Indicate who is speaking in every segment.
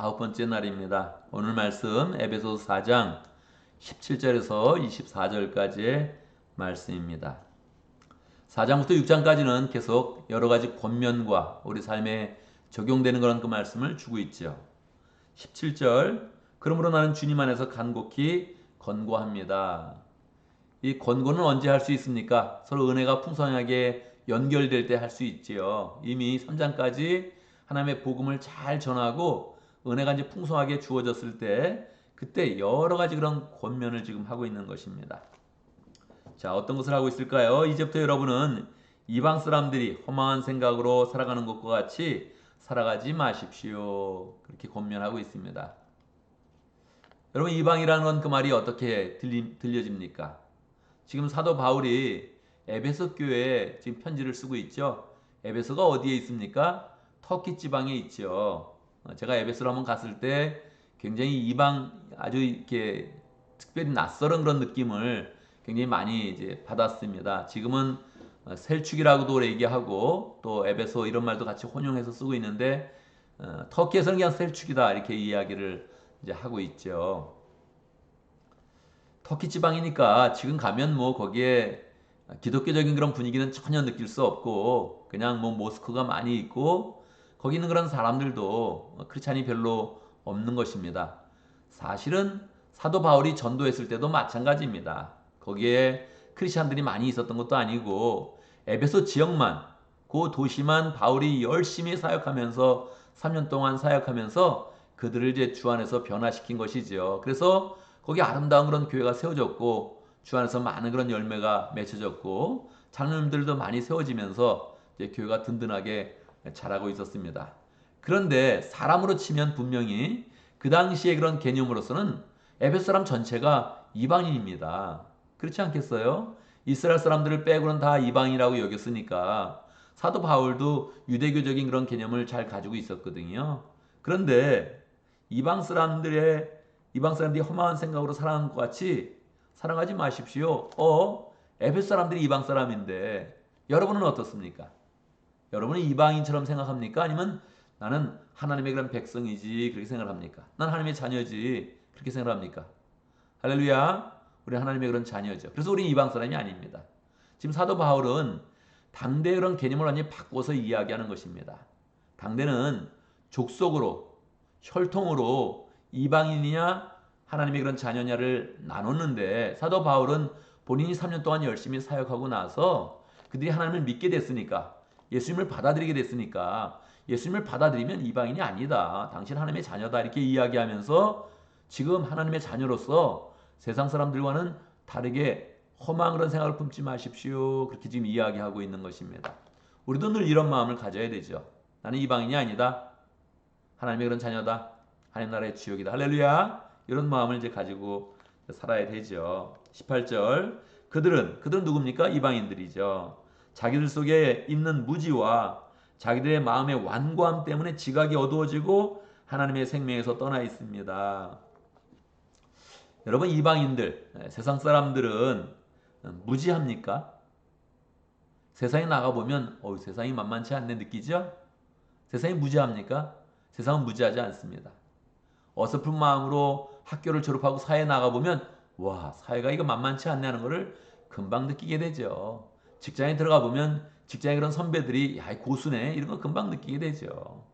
Speaker 1: 9번째 날입니다. 오늘 말씀 에베소서 4장 17절에서 24절까지의 말씀입니다. 4장부터 6장까지는 계속 여러 가지 권면과 우리 삶에 적용되는 그런 그 말씀을 주고 있죠. 17절, 그러므로 나는 주님 안에서 간곡히 권고합니다. 이 권고는 언제 할 수 있습니까? 서로 은혜가 풍성하게 연결될 때 할 수 있지요. 이미 3장까지 하나님의 복음을 잘 전하고 은혜가 이제 풍성하게 주어졌을 때 그때 여러 가지 그런 권면을 지금 하고 있는 것입니다. 자, 어떤 것을 하고 있을까요? 이제부터 여러분은 이방 사람들이 허망한 생각으로 살아가는 것과 같이 살아가지 마십시오. 그렇게 권면하고 있습니다. 여러분, 이방이라는 건 그 말이 어떻게 들려집니까? 지금 사도 바울이 에베소 교회에 지금 편지를 쓰고 있죠. 에베소가 어디에 있습니까? 터키 지방에 있죠. 제가 에베소를 한번 갔을 때 굉장히 이방 아주 이렇게 특별히 낯설은 그런 느낌을 굉장히 많이 이제 받았습니다. 지금은 셀축이라고도 얘기하고 또 에베소 이런 말도 같이 혼용해서 쓰고 있는데 터키에서는 그냥 셀축이다 이렇게 이야기를 이제 하고 있죠. 터키 지방이니까 지금 가면 뭐 거기에 기독교적인 그런 분위기는 전혀 느낄 수 없고 그냥 뭐 모스크가 많이 있고 거기 있는 그런 사람들도 크리스찬이 별로 없는 것입니다. 사실은 사도 바울이 전도했을 때도 마찬가지입니다. 거기에 크리스찬들이 많이 있었던 것도 아니고 에베소 지역만 그 도시만 바울이 열심히 사역하면서 3년 동안 사역하면서 그들을 이제 주 안에서 변화시킨 것이죠. 그래서 거기 아름다운 그런 교회가 세워졌고 주 안에서 많은 그런 열매가 맺혀졌고 장로님들도 많이 세워지면서 이제 교회가 든든하게 자라고 있었습니다. 그런데 사람으로 치면 분명히 그 당시의 그런 개념으로서는 에베소 사람 전체가 이방인입니다. 그렇지 않겠어요? 이스라엘 사람들을 빼고는 다 이방인이라고 여겼으니까 사도 바울도 유대교적인 그런 개념을 잘 가지고 있었거든요. 그런데 이방 사람들이 허망한 생각으로 살아가는 것 같이 살아가지 마십시오. 에베소 사람들이 이방 사람인데 여러분은 어떻습니까? 여러분은 이방인처럼 생각합니까? 아니면 나는 하나님의 그런 백성이지 그렇게 생각합니까? 난 하나님의 자녀지 그렇게 생각합니까? 할렐루야. 우리 하나님의 그런 자녀죠. 그래서 우리 이방 사람이 아닙니다. 지금 사도 바울은 당대의 그런 개념을 완전히 바꿔서 이야기하는 것입니다. 당대는 족속으로 혈통으로 이방인이냐 하나님의 그런 자녀냐를 나눴는데 사도 바울은 본인이 3년 동안 열심히 사역하고 나서 그들이 하나님을 믿게 됐으니까 예수님을 받아들이게 됐으니까 예수님을 받아들이면 이방인이 아니다. 당신 하나님의 자녀다. 이렇게 이야기하면서 지금 하나님의 자녀로서 세상 사람들과는 다르게 험한 그런 생각을 품지 마십시오. 그렇게 지금 이야기하고 있는 것입니다. 우리도 늘 이런 마음을 가져야 되죠. 나는 이방인이 아니다. 하나님의 그런 자녀다. 하나님 나라의 지역이다. 할렐루야. 이런 마음을 이제 가지고 살아야 되죠. 18절. 그들은 누굽니까? 이방인들이죠. 자기들 속에 있는 무지와 자기들의 마음의 완고함 때문에 지각이 어두워지고 하나님의 생명에서 떠나 있습니다. 여러분, 이방인들, 세상 사람들은 무지합니까? 세상에 나가보면 세상이 만만치 않네 느끼죠? 세상이 무지합니까? 세상은 무지하지 않습니다. 어설픈 마음으로 학교를 졸업하고 사회에 나가보면 와, 사회가 이거 만만치 않네 하는 것을 금방 느끼게 되죠. 직장에 들어가 보면 직장의 그런 선배들이 야, 고수네 이런 거 금방 느끼게 되죠.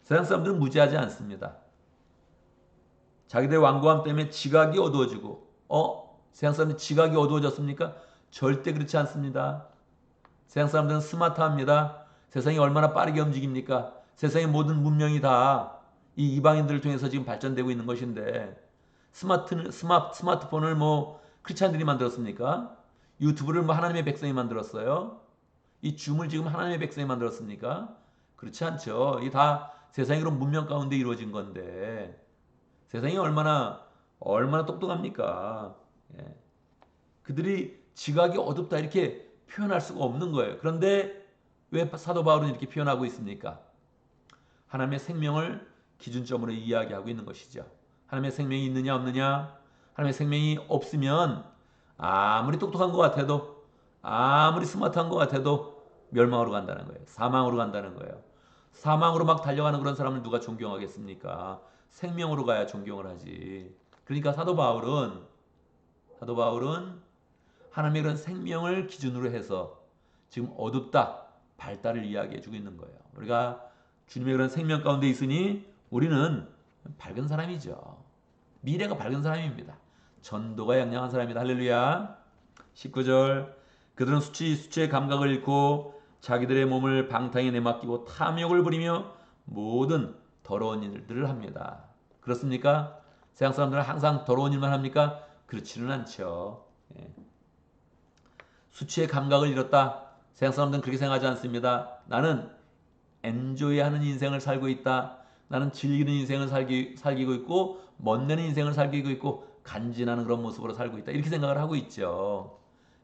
Speaker 1: 세상 사람들은 무지하지 않습니다. 자기들의 완고함 때문에 지각이 어두워지고 세상 사람들이 지각이 어두워졌습니까? 절대 그렇지 않습니다. 세상 사람들은 스마트합니다. 세상이 얼마나 빠르게 움직입니까? 세상의 모든 문명이 다 이 이방인들을 통해서 지금 발전되고 있는 것인데 스마트폰을 뭐 크리스찬들이 만들었습니까? 유튜브를 뭐 하나님의 백성이 만들었어요? 이 줌을 지금 하나님의 백성이 만들었습니까? 그렇지 않죠. 이게 다 세상의 그런 문명 가운데 이루어진 건데 세상이 얼마나 똑똑합니까? 예. 그들이 지각이 어둡다 이렇게 표현할 수가 없는 거예요. 그런데 왜 사도 바울은 이렇게 표현하고 있습니까? 하나님의 생명을 기준점으로 이야기하고 있는 것이죠. 하나님의 생명이 있느냐 없느냐? 하나님의 생명이 없으면 아무리 똑똑한 것 같아도 아무리 스마트한 것 같아도 멸망으로 간다는 거예요. 사망으로 간다는 거예요. 사망으로 막 달려가는 그런 사람을 누가 존경하겠습니까? 생명으로 가야 존경을 하지. 그러니까 사도 바울은 하나님의 그런 생명을 기준으로 해서 지금 어둡다, 발달을 이야기해 주고 있는 거예요. 우리가 주님의 그런 생명 가운데 있으니 우리는 밝은 사람이죠. 미래가 밝은 사람입니다. 전도가 양양한 사람이다. 할렐루야. 19절 그들은 수치의 감각을 잃고 자기들의 몸을 방탕에 내맡기고 탐욕을 부리며 모든 더러운 일들을 합니다. 그렇습니까? 세상 사람들은 항상 더러운 일만 합니까? 그렇지는 않죠. 예. 수치의 감각을 잃었다. 세상 사람들은 그렇게 생각하지 않습니다. 나는 엔조이하는 인생을 살고 있다. 나는 즐기는 인생을 살기고 있고 멋내는 인생을 살기고 있고 간지나는 그런 모습으로 살고 있다. 이렇게 생각을 하고 있죠.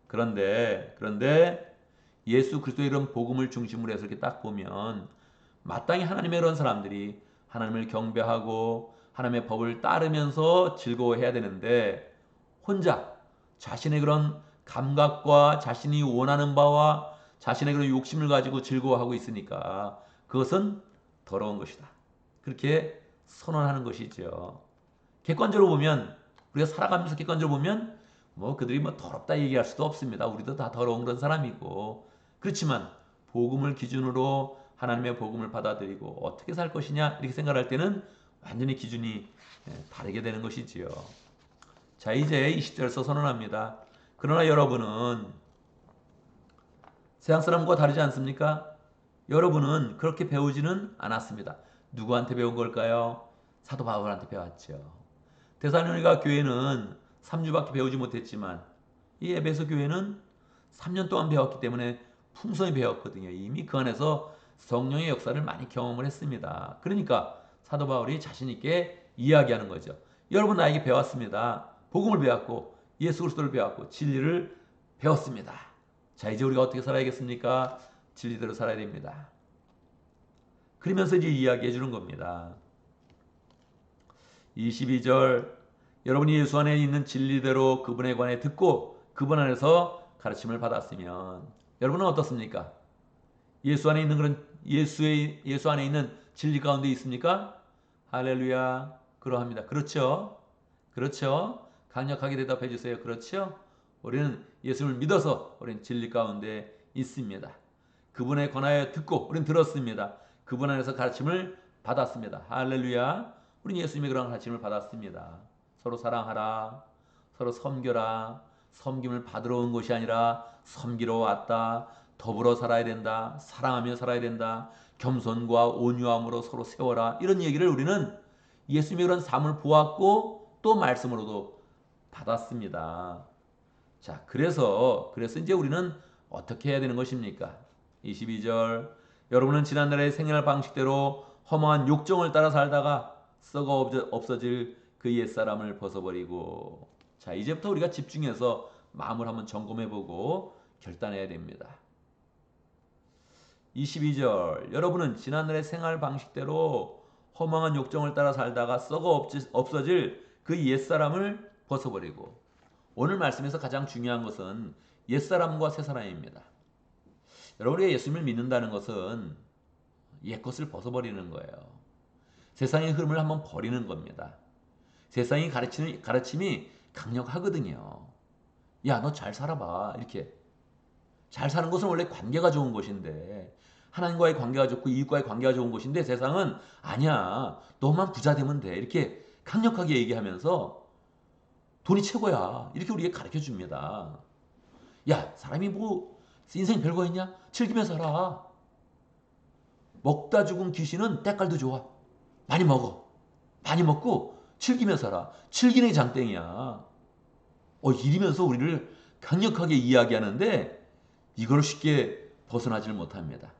Speaker 1: 그런데 예수 그리스도의 이런 복음을 중심으로 해서 이렇게 딱 보면 마땅히 하나님의 그런 사람들이 하나님을 경배하고 하나님의 법을 따르면서 즐거워해야 되는데 혼자 자신의 그런 감각과 자신이 원하는 바와 자신의 그런 욕심을 가지고 즐거워하고 있으니까 그것은 더러운 것이다. 그렇게 선언하는 것이죠. 객관적으로 보면 우리가 살아가면서 객관적으로 보면 뭐 그들이 뭐 더럽다 얘기할 수도 없습니다. 우리도 다 더러운 그런 사람이고 그렇지만 복음을 기준으로 하나님의 복음을 받아들이고 어떻게 살 것이냐 이렇게 생각할 때는 완전히 기준이 다르게 되는 것이지요. 자 이제 20절에서 선언합니다. 그러나 여러분은 세상 사람과 다르지 않습니까? 여러분은 그렇게 배우지는 않았습니다. 누구한테 배운 걸까요? 사도 바울한테 배웠죠. 데살로니가 교회는 3주밖에 배우지 못했지만 이 에베소 교회는 3년 동안 배웠기 때문에 풍성히 배웠거든요. 이미 그 안에서 성령의 역사를 많이 경험을 했습니다. 그러니까 사도 바울이 자신 있게 이야기하는 거죠. 여러분 나에게 배웠습니다. 복음을 배웠고 예수 그리스도를 배웠고 진리를 배웠습니다. 자 이제 우리가 어떻게 살아야겠습니까? 진리대로 살아야 됩니다. 그러면서 이제 이야기해 주는 겁니다. 22절 여러분이 예수 안에 있는 진리대로 그분에 관해 듣고 그분 안에서 가르침을 받았으면 여러분은 어떻습니까? 예수 안에 있는 그런 예수 안에 있는 진리 가운데 있습니까? 할렐루야. 그러합니다. 그렇죠? 그렇죠? 강력하게 대답해 주세요. 그렇죠? 우리는 예수를 믿어서 우리는 진리 가운데 있습니다. 그분에 관하여 듣고 우리는 들었습니다. 그분 안에서 가르침을 받았습니다. 할렐루야. 우리는 예수님의 그런 가르침을 받았습니다. 서로 사랑하라. 서로 섬겨라. 섬김을 받으러 온 것이 아니라 섬기러 왔다. 더불어 살아야 된다. 사랑하며 살아야 된다. 겸손과 온유함으로 서로 세워라. 이런 얘기를 우리는 예수님의 그런 삶을 보았고 또 말씀으로도 받았습니다. 자, 그래서 이제 우리는 어떻게 해야 되는 것입니까? 22절 여러분은 지난날의 생활 방식대로 허망한 욕정을 따라 살다가 썩어 없어질 그 옛사람을 벗어버리고 자 이제부터 우리가 집중해서 마음을 한번 점검해보고 결단해야 됩니다. 22절 여러분은 지난날의 생활 방식대로 허망한 욕정을 따라 살다가 썩어 없어질 그 옛사람을 벗어버리고 오늘 말씀에서 가장 중요한 것은 옛사람과 새사람입니다. 여러분이 예수님을 믿는다는 것은 옛것을 벗어버리는 거예요. 세상의 흐름을 한번 버리는 겁니다. 세상이 가르치는 가르침이 강력하거든요. 야, 너 잘 살아봐. 이렇게. 잘 사는 것은 원래 관계가 좋은 것인데 하나님과의 관계가 좋고 이웃과의 관계가 좋은 것인데 세상은 아니야. 너만 부자 되면 돼. 이렇게 강력하게 얘기하면서 돈이 최고야. 이렇게 우리에게 가르쳐 줍니다. 야, 사람이 뭐 인생 별거 있냐? 즐기며 살아. 먹다 죽은 귀신은 때깔도 좋아. 많이 먹어. 많이 먹고 즐기며 살아. 즐기는 게 장땡이야. 이러면서 우리를 강력하게 이야기하는데 이걸 쉽게 벗어나지를 못합니다.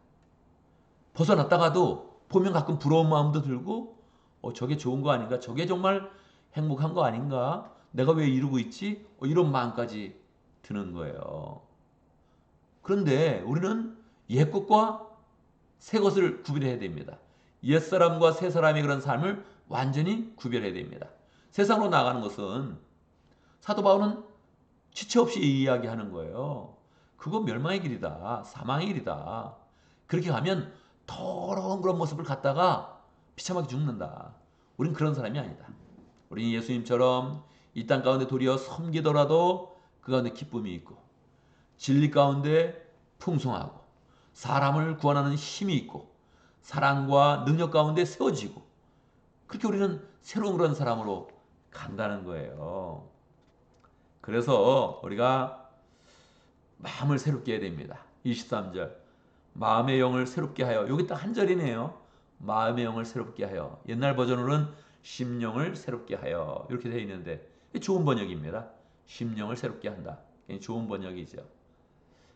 Speaker 1: 벗어났다가도 보면 가끔 부러운 마음도 들고 저게 좋은 거 아닌가? 저게 정말 행복한 거 아닌가? 내가 왜 이러고 있지? 이런 마음까지 드는 거예요. 그런데 우리는 옛것과 새것을 구별해야 됩니다. 옛사람과 새사람의 그런 삶을 완전히 구별해야 됩니다. 세상으로 나가는 것은 사도 바울은 지체 없이 이야기하는 거예요. 그거 멸망의 길이다. 사망의 길이다. 그렇게 가면 더러운 그런 모습을 갖다가 비참하게 죽는다. 우린 그런 사람이 아니다. 우리는 예수님처럼 이 땅 가운데 도리어 섬기더라도 그 가운데 기쁨이 있고 진리 가운데 풍성하고 사람을 구원하는 힘이 있고 사랑과 능력 가운데 세워지고 그렇게 우리는 새로운 그런 사람으로 간다는 거예요. 그래서 우리가 마음을 새롭게 해야 됩니다. 23절 마음의 영을 새롭게 하여, 여기 딱 한 절이네요. 마음의 영을 새롭게 하여. 옛날 버전으로는 심령을 새롭게 하여 이렇게 되어 있는데 좋은 번역입니다. 심령을 새롭게 한다. 좋은 번역이죠.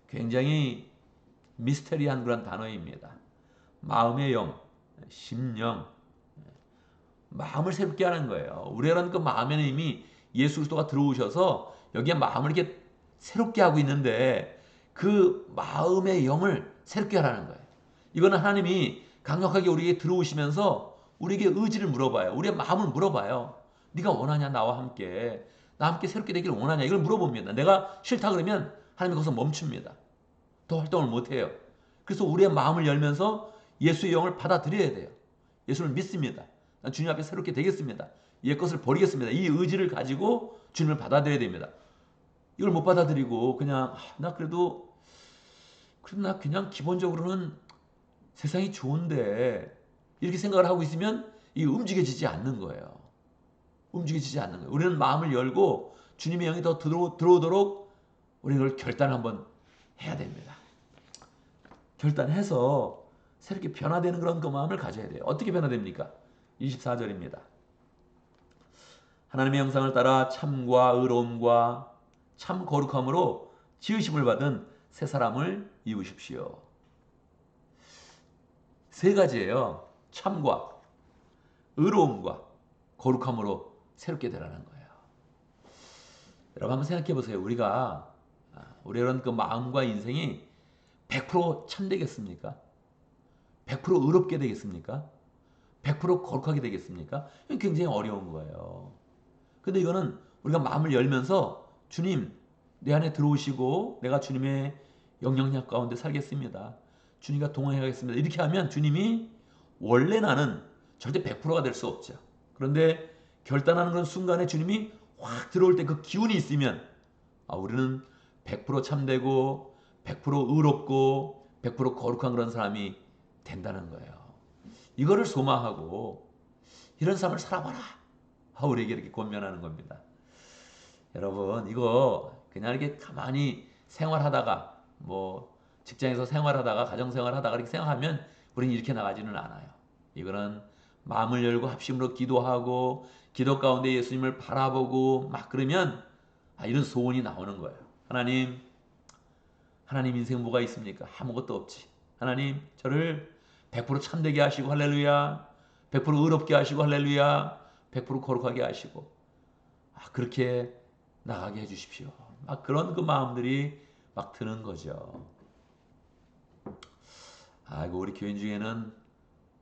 Speaker 1: 굉장히 미스테리한 그런 단어입니다. 마음의 영, 심령, 마음을 새롭게 하는 거예요. 우리라는 그 마음에는 이미 예수 그리스도가 들어오셔서 여기에 마음을 이렇게 새롭게 하고 있는데 그 마음의 영을 새롭게 하라는 거예요. 이거는 하나님이 강력하게 우리에게 들어오시면서 우리에게 의지를 물어봐요. 우리의 마음을 물어봐요. 네가 원하냐? 나와 함께. 나와 함께 새롭게 되기를 원하냐? 이걸 물어봅니다. 내가 싫다 그러면 하나님이 거기서 멈춥니다. 더 활동을 못해요. 그래서 우리의 마음을 열면서 예수의 영을 받아들여야 돼요. 예수를 믿습니다. 난 주님 앞에 새롭게 되겠습니다. 옛 것을 버리겠습니다. 이 의지를 가지고 주님을 받아들여야 됩니다. 이걸 못 받아들이고 그냥 나 그래도 나 그냥 기본적으로는 세상이 좋은데 이렇게 생각을 하고 있으면 이게 움직여지지 않는 거예요. 움직여지지 않는 거예요. 우리는 마음을 열고 주님의 영이 더 들어오도록 우리는 그걸 결단을 한번 해야 됩니다. 결단해서 새롭게 변화되는 그런 그 마음을 가져야 돼요. 어떻게 변화됩니까? 24절입니다. 하나님의 형상을 따라 참과 의로움과 참 거룩함으로 지으심을 받은 새 사람을 입으십시오. 세 가지예요. 참과 의로움과 거룩함으로 새롭게 되라는 거예요. 여러분 한번 생각해 보세요. 우리가 이런 그 마음과 인생이 100% 참되겠습니까? 100% 의롭게 되겠습니까? 100% 거룩하게 되겠습니까? 이건 굉장히 어려운 거예요. 근데 이거는 우리가 마음을 열면서 주님 내 안에 들어오시고 내가 주님의 영향력 가운데 살겠습니다. 주님과 동행해 가겠습니다. 이렇게 하면 주님이 원래 나는 절대 100%가 될 수 없죠. 그런데 결단하는 그런 순간에 주님이 확 들어올 때 그 기운이 있으면 우리는 100% 참되고 100% 의롭고 100% 거룩한 그런 사람이 된다는 거예요. 이거를 소망하고 이런 삶을 살아봐라. 우리에게 이렇게 권면하는 겁니다. 여러분 이거 그냥 이렇게 가만히 생활하다가 뭐 직장에서 생활하다가 가정생활하다가 이렇게 생각하면 우리는 이렇게 나가지는 않아요. 이거는 마음을 열고 합심으로 기도하고 기도 가운데 예수님을 바라보고 막 그러면 이런 소원이 나오는 거예요. 하나님 인생 뭐가 있습니까? 아무것도 없지. 하나님 저를 100% 참되게 하시고 할렐루야. 100% 의롭게 하시고 할렐루야. 100% 거룩하게 하시고 그렇게 나가게 해주십시오. 막 그런 그 마음들이 막 드는 거죠. 이거 우리 교인 중에는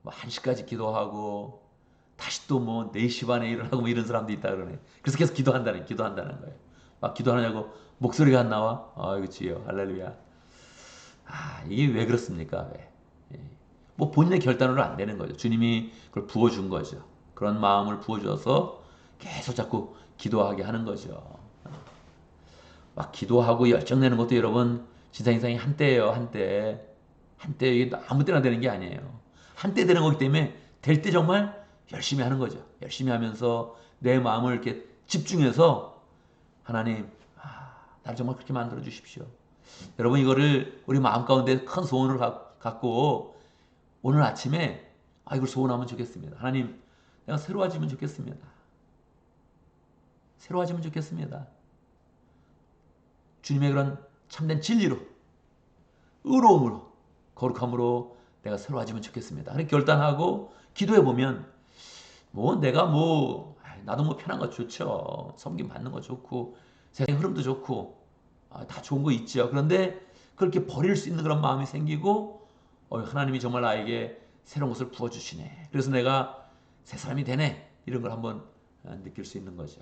Speaker 1: 뭐 1시까지 기도하고 다시 또 뭐 4시 반에 일어나고 뭐 이런 사람도 있다 그러네. 그래서 계속 기도한다는 거예요. 막 기도하냐고 목소리가 안 나와? 이거 주여 할렐루야. 이게 왜 그렇습니까? 왜? 뭐 본인의 결단으로 안 되는 거죠. 주님이 그걸 부어준 거죠. 그런 마음을 부어줘서 계속 자꾸 기도하게 하는 거죠. 막 기도하고 열정내는 것도 여러분 신앙생활이 한때예요. 한때 이게 아무 때나 되는 게 아니에요. 한때 되는 거기 때문에 될 때 정말 열심히 하는 거죠. 열심히 하면서 내 마음을 이렇게 집중해서 하나님 나를 정말 그렇게 만들어 주십시오. 여러분 이거를 우리 마음 가운데 큰 소원을 갖고 오늘 아침에 이걸 소원하면 좋겠습니다. 하나님 내가 새로워지면 좋겠습니다. 새로워지면 좋겠습니다. 주님의 그런 참된 진리로 의로움으로 거룩함으로 내가 새로워지면 좋겠습니다. 그렇게 결단하고 기도해 보면 나도 뭐 편한 거 좋죠. 섬김 받는 거 좋고 세상 흐름도 좋고 다 좋은 거 있죠. 그런데 그렇게 버릴 수 있는 그런 마음이 생기고 하나님이 정말 나에게 새로운 것을 부어주시네. 그래서 내가 새 사람이 되네. 이런 걸 한번 느낄 수 있는 거죠.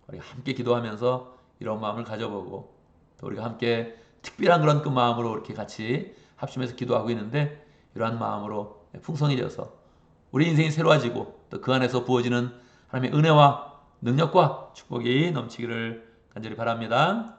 Speaker 1: 우리가 함께 기도하면서 이런 마음을 가져보고 또 우리가 함께 특별한 그런 그 마음으로 이렇게 같이 합심해서 기도하고 있는데 이러한 마음으로 풍성해져서 우리 인생이 새로워지고 또 그 안에서 부어지는 하나님의 은혜와 능력과 축복이 넘치기를 간절히 바랍니다.